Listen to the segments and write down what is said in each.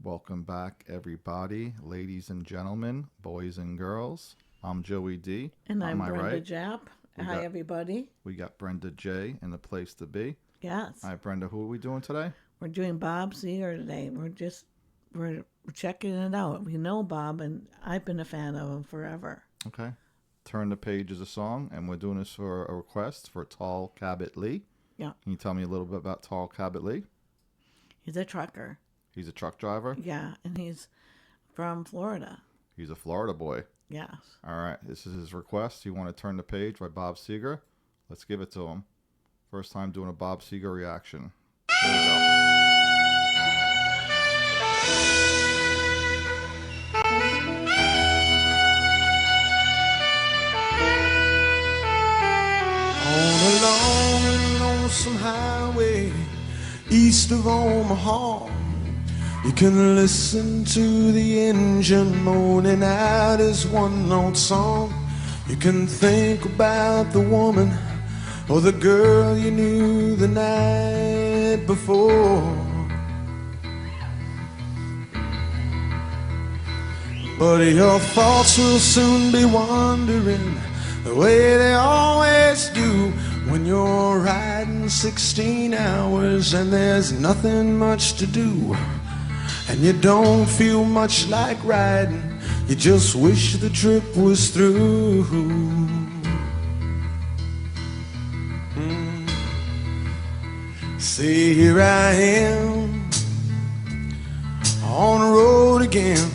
Welcome back, everybody, ladies and gentlemen, boys and girls. I'm Joey D. And I'm On my Brenda right, Japp. Hi, everybody. we got Brenda J in the place to be. Yes. All right, Brenda, who are we doing today? We're doing Bob Seger today. We're checking it out. We know Bob, and I've been a fan of him forever. Okay. Turn the Page is a song, and we're doing this for a request for Tall Cabot Lee. Yeah. Can you tell me a little bit about Tall Cabot Lee? He's a trucker. He's a truck driver? Yeah, and he's from Florida. He's a Florida boy. Yes. All right, this is his request. You want to Turn the Page by Bob Seger? Let's give it to him. First time doing a Bob Seger reaction. Here we go. On a long, lonesome highway east of Omaha, you can listen to the engine moaning out his one-note song. You can think about the woman or the girl you knew the night before. But your thoughts will soon be wandering the way they always do when you're riding 16 hours and there's nothing much to do. And you don't feel much like riding, you just wish the trip was through. See, here I am on the road again.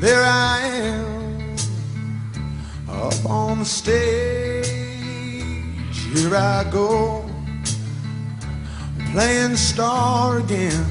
There I am up on the stage. Here I go playing star again.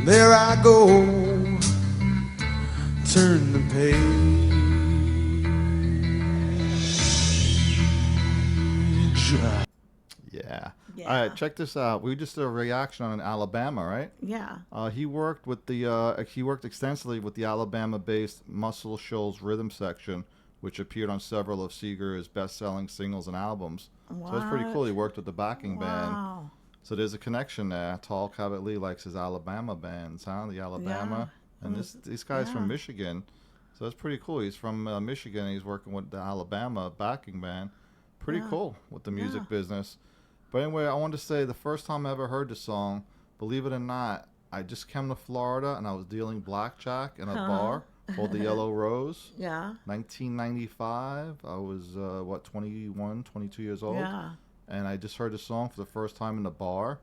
There I go, turn the page. Yeah. Yeah. All right, check this out. We just did a reaction on Alabama, right? Yeah. He worked extensively with the Alabama-based Muscle Shoals rhythm section, which appeared on several of Seger's best-selling singles and albums. So that's pretty cool. He worked with the backing band. Wow. So there's a connection there. Tall Cabot Lee likes his Alabama bands, huh? The Alabama. Yeah. And this guy's from Yeah. Michigan. So that's pretty cool. He's from Michigan. And he's working with the Alabama backing band. Pretty Yeah. cool with the music Yeah. business. But anyway, I wanted to say the first time I ever heard the song, believe it or not, I just came to Florida and I was dealing blackjack in a bar called the Yellow Rose. Yeah. 1995. I was, 21, 22 years old. Yeah. And I just heard the song for the first time in the bar.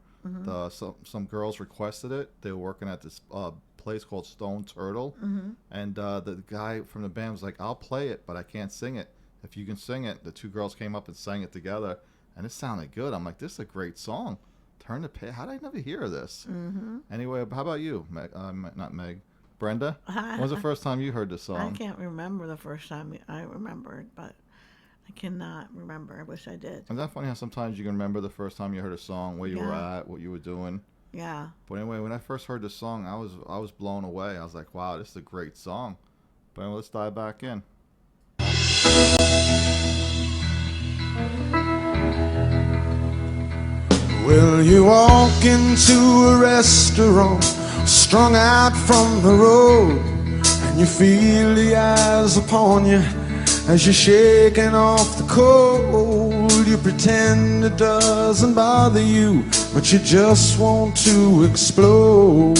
Some girls requested it. They were working at this place called Stone Turtle. And the guy from the band was like, I'll play it, but I can't sing it. If you can sing it, the two girls came up and sang it together. And it sounded good. I'm like, this is a great song. Turn the Page. How did I never hear this? Anyway, how about you, Meg? Not Meg. Brenda? When was the first time you heard this I song? can't remember the first time I remembered, but I cannot remember. I wish I did. Isn't that funny how sometimes you can remember the first time you heard a song, where you were Yeah. at, what you were doing? Yeah. But anyway, when I first heard this song, I was blown away. I was like, wow, this is a great song. But anyway, let's dive back in. Well, you walk into a restaurant, strung out from the road, and you feel the eyes upon you as you're shaking off the cold. You pretend it doesn't bother you, but you just want to explode.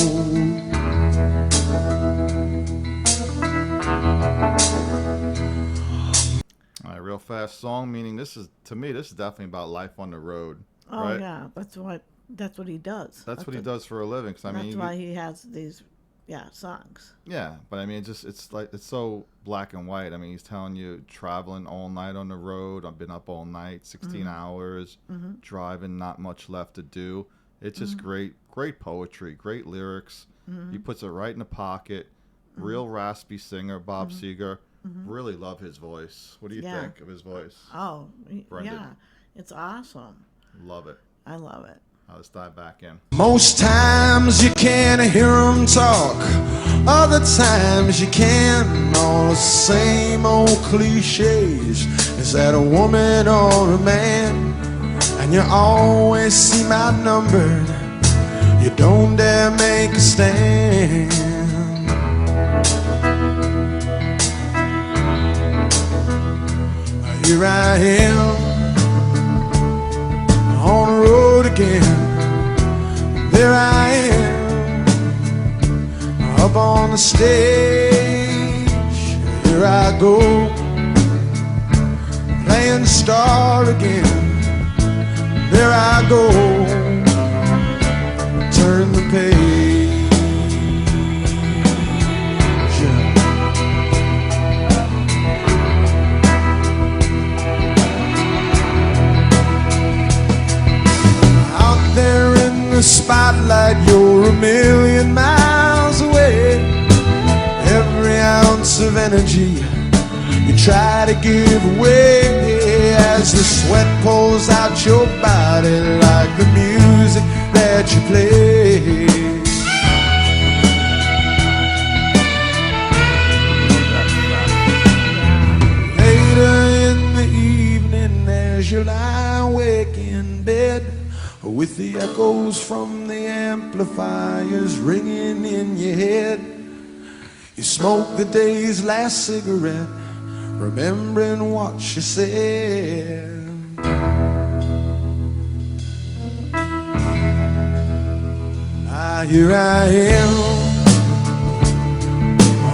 All right, real fast song, meaning to me, this is definitely about life on the road. Oh right? yeah. That's what he does. That's what he does for a living. 'Cause, I That's mean, why he has these songs. yeah, but I mean, it's like it's so black and white. I mean, he's telling you traveling all night on the road. I've been up all night, 16 hours, driving, not much left to do. It's just great poetry, great lyrics. He puts it right in the pocket. Real raspy singer, Bob Seger. Really love his voice. What do you Yeah. think of his voice? Oh, Brendan. yeah. It's awesome. Love it. I love it. Let's dive back in. Most times you can't hear them talk, other times you can. All the same old cliches. Is that a woman or a man? And you always seem outnumbered. You don't dare make a stand. Here I am on the road again. There I am up on the stage. Here I go, playing the star again. There I go, turn the page. Out there in the spotlight, you're a million miles away. Every ounce of energy you try to give away as the sweat pulls out your body like the music that you play. Later in the evening as you lie awake in bed with the echoes from the amplifiers ringing in your head, you smoke the day's last cigarette, remembering what she said. Here I am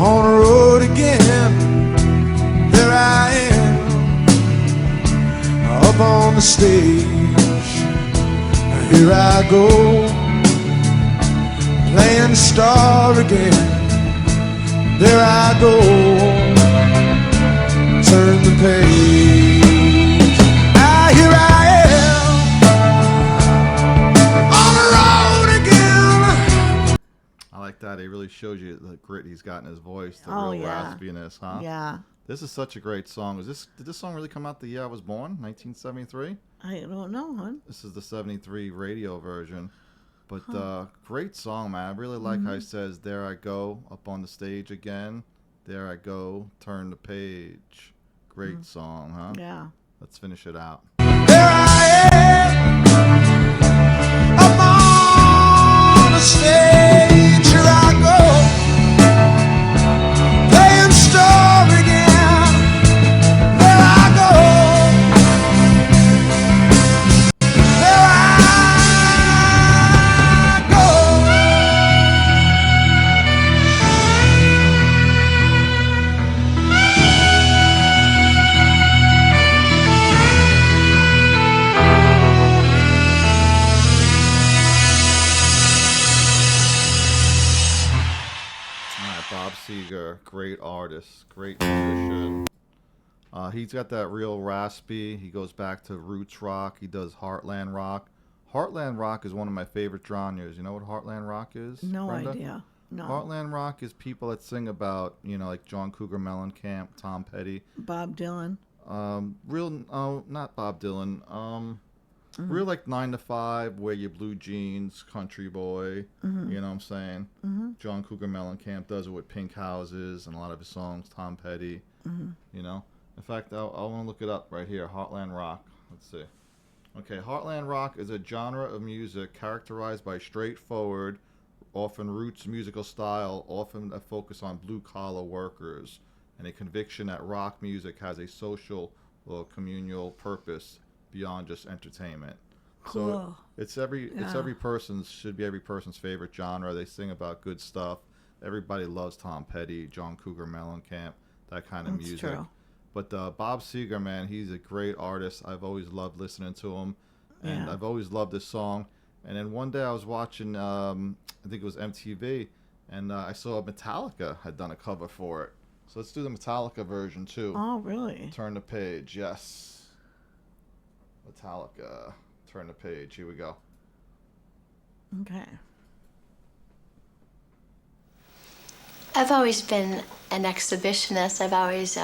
on the road again. There I am up on the stage. Here I go, playing the star again. There I go, turn the page. Here I am on the road again. I like that. He really shows you the grit he's got in his voice, the Oh, real yeah. raspiness, huh? Yeah. This is such a great song. Did this song really come out the year I was born, 1973? I don't know, hon. This is the 73 radio version. But great song, man. I really like how he says, there I go, up on the stage again. There I go, turn the page. Great song, huh? Yeah. Let's finish it out. There I am up on the stage. Here I go, playing star again. There I go, there I go. Bob Seger, great artist, great musician. He's got that real raspy. He goes back to roots rock. He does heartland rock. Heartland rock is one of my favorite genres. You know what heartland rock is? No Brenda? idea. No. Heartland rock is people that sing about, like John Cougar Mellencamp, Tom Petty. Bob Dylan. Not Bob Dylan. Real like 9 to 5, wear your blue jeans, country boy. You know what I'm saying? John Cougar Mellencamp does it with Pink Houses and a lot of his songs. Tom Petty. You know. In fact, I want to look it up right here. Heartland rock. Let's see. Okay, Heartland rock is a genre of music characterized by straightforward, often roots musical style, often a focus on blue-collar workers, and a conviction that rock music has a social or communal purpose beyond just entertainment. Cool. So it's every person's, should be every person's favorite genre. They sing about good stuff. Everybody loves Tom Petty, John Cougar Mellencamp, that kind of That's music. true. But Bob Seger, man, he's a great artist. I've always loved listening to him, and I've always loved this song. And then one day I was watching, I think it was MTV, and I saw Metallica had done a cover for it. So let's do the Metallica version too. Oh, really? Turn the page, yes. Metallica, turn the page. Here we go. Okay. I've always been an exhibitionist. I've always,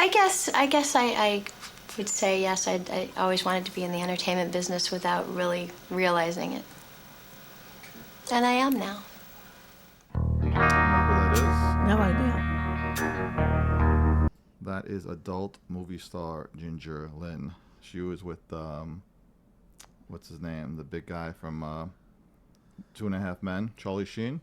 I guess I would say yes. I always wanted to be in the entertainment business without really realizing it. And I am now. Remember who that No idea. is? That is adult movie star Ginger Lynn. She was with what's his name? The big guy from 2.5 Men, Charlie Sheen.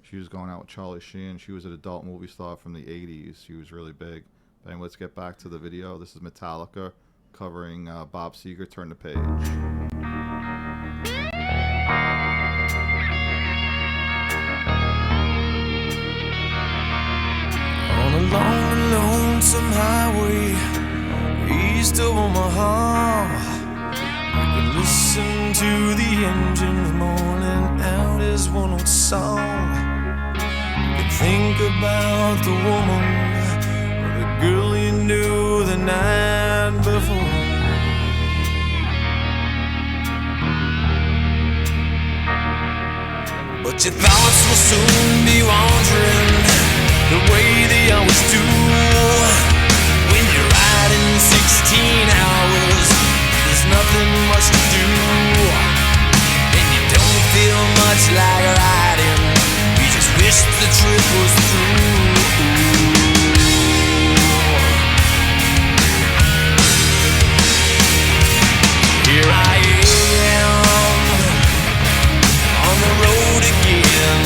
She was going out with Charlie Sheen. She was an adult movie star from the 80s. She was really big. But anyway, let's get back to the video. This is Metallica covering Bob Seger, Turn the Page. On a long, lonesome highway east of Omaha, you can listen to the engines moaning out his one old song. You can think about the woman or the girl you knew the night before. But your thoughts will soon be wandering the way they always do. When you're riding 16 hours, there's nothing much to do, and you don't feel much like riding. You just wish the trip was through. Here I am on the road again.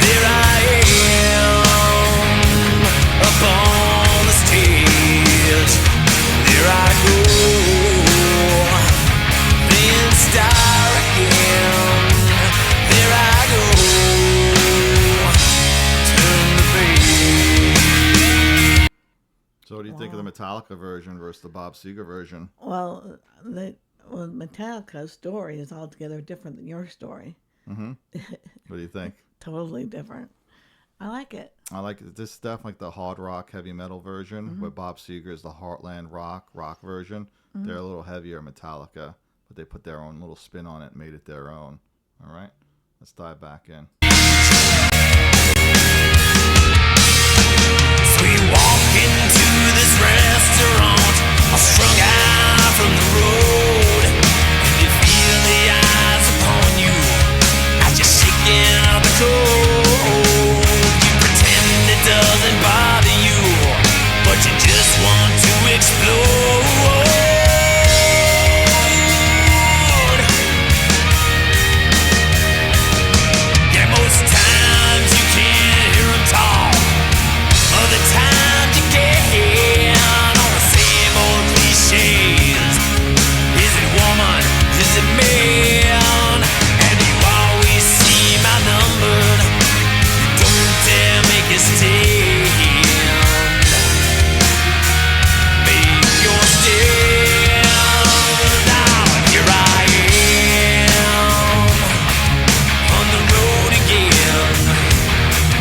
There I am up on the stage. There I go, then start again. There I go, turn the page. So what do you think of the Metallica version versus the Bob Seger version? Well, Metallica's story is altogether different than your story. What do you think? Totally different. I like it. I like it. This is definitely like the hard rock, heavy metal version, where Bob Seger is the heartland rock version. They're a little heavier Metallica, but they put their own little spin on it and made it their own. All right, let's dive back in. So you walk into this restaurant, all strung out from the road, and you feel the eyes upon you as you're shaking out the cold. You pretend it doesn't bother you, but you just want to explode. Yeah, most times you can't hear them talk. Other times you can, on the same old cliches. Is it woman? Is it man? And you always seem outnumbered. You don't dare make a stand. Make your stand. Now here I am on the road again.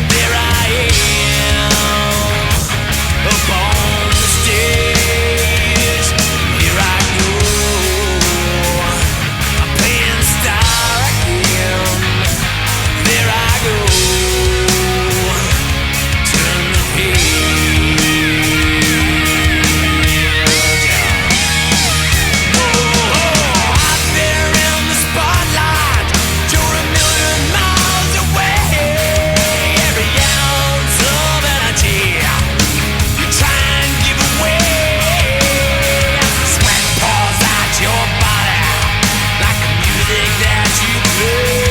There I am up on the stage. Here I go, I'm playing star again. There I go, turn the page. Out there in the spotlight, you're a million miles away. Every ounce of energy you try and give away, as the sweat pours out your body like the music that you play.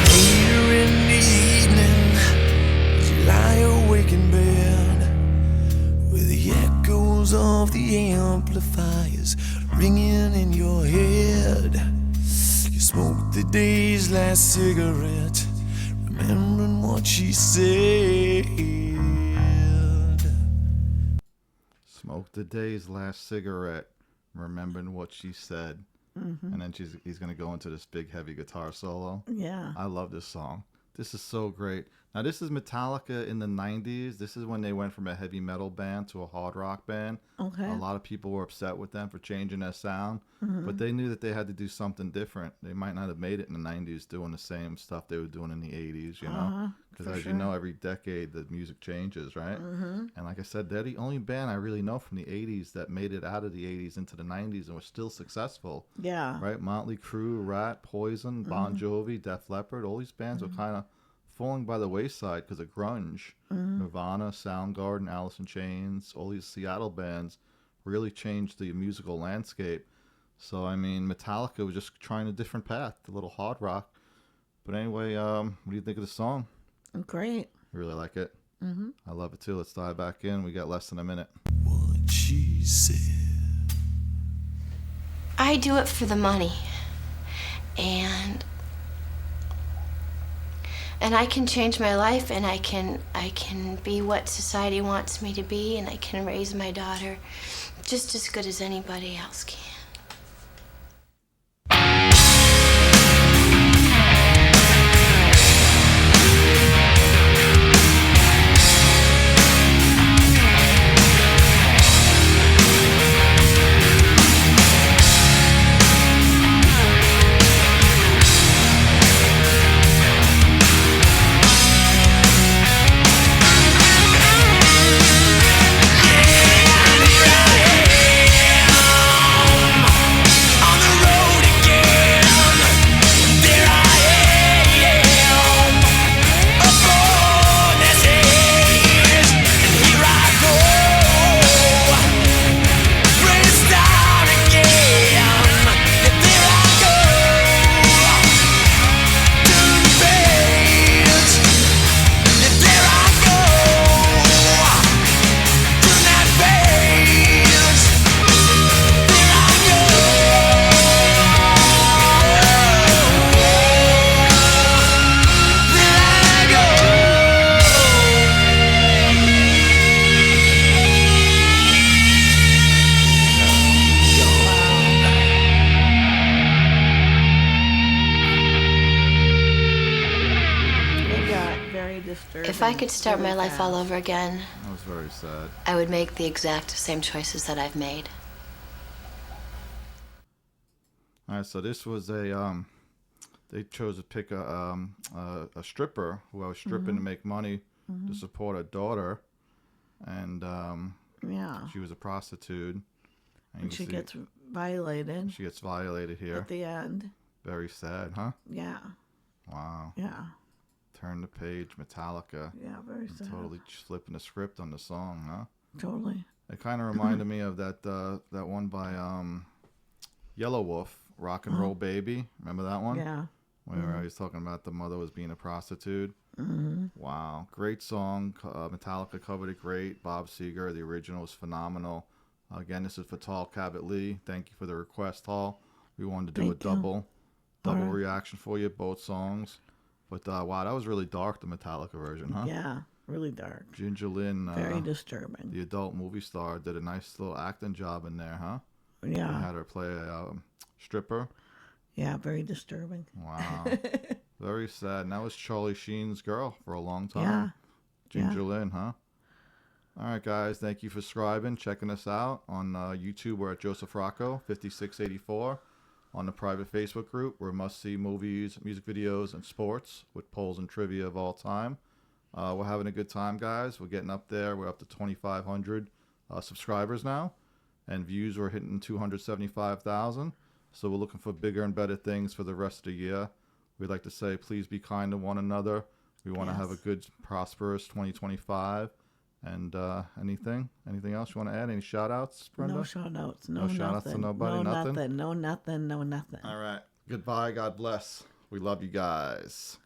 Later in the evening, as you lie awake in bed, with the echoes of the amplifiers ringing in your head, you smoke the day's last cigarette, remembering what she said. Smoke the day's last cigarette, remembering what she said. And then he's going to go into this big heavy guitar solo. Yeah. I love this song. This is so great. Now, this is Metallica in the 90s. This is when they went from a heavy metal band to a hard rock band. Okay. A lot of people were upset with them for changing their sound, but they knew that they had to do something different. They might not have made it in the 90s doing the same stuff they were doing in the 80s, you know? Because as you know, every decade the music changes, right? And like I said, they're the only band I really know from the 80s that made it out of the 80s into the 90s and was still successful. Yeah. Right? Motley Crue, Rat, Poison, Bon Jovi, Def Leppard, all these bands were kind of falling by the wayside because of grunge. Nirvana, Soundgarden, Alice in Chains, all these Seattle bands really changed the musical landscape. So, I mean, Metallica was just trying a different path, a little hard rock. But anyway, what do you think of the song? Great. You really like it? Mm-hmm. I love it too. Let's dive back in. We got less than a minute. What she said. I do it for the money. And I can change my life, and I can be what society wants me to be, and I can raise my daughter just as good as anybody else can. If I could start my life all over again, That was very sad. I would make the exact same choices that I've made. All right, so this was a they chose to pick a stripper who was stripping to make money to support her daughter, and Yeah. she was a prostitute. And And you she see- gets violated she gets violated here. at the end. Very sad, huh? Yeah. Wow. Yeah. Turn the page, Metallica. Yeah. Very sad. Totally flipping the script on the song, huh? Totally. It kind of reminded me of that one by Yellow Wolf, Rock and Roll Baby. Remember that one? Yeah. Where I was talking about the mother was being a prostitute. Mm-hmm. Wow, great song. Metallica covered it great. Bob Seger, the original, is phenomenal. Again, this is for Tall Cabot Lee. Thank you for the request, Tall. We wanted to do Thank a you. double Alright. reaction for you, both songs. But wow, that was really dark, the Metallica version, huh? Yeah. Really dark. Ginger Lynn, Very disturbing. the adult movie star, did a nice little acting job in there, huh? They Yeah. had her play a stripper. Yeah. Very disturbing. Wow. Very sad. And that was Charlie Sheen's girl for a long time. Yeah. Ginger Lynn, huh? All right, guys. Thank you for subscribing, checking us out. On YouTube, we're at Joseph Rocco, 5684. On the private Facebook group, we're must-see movies, music videos, and sports with polls and trivia of all time. We're having a good time, guys. We're getting up there. We're up to 2,500 subscribers now. And views, we're hitting 275,000. So we're looking for bigger and better things for the rest of the year. We'd like to say, please be kind to one another. We want to have a good, prosperous 2025. And anything else you want to add? Any shout outs, Brenda? No shout outs. No, No shout outs to nothing. nobody, No nothing? nothing. No nothing. No nothing. All right. Goodbye. God bless. We love you guys.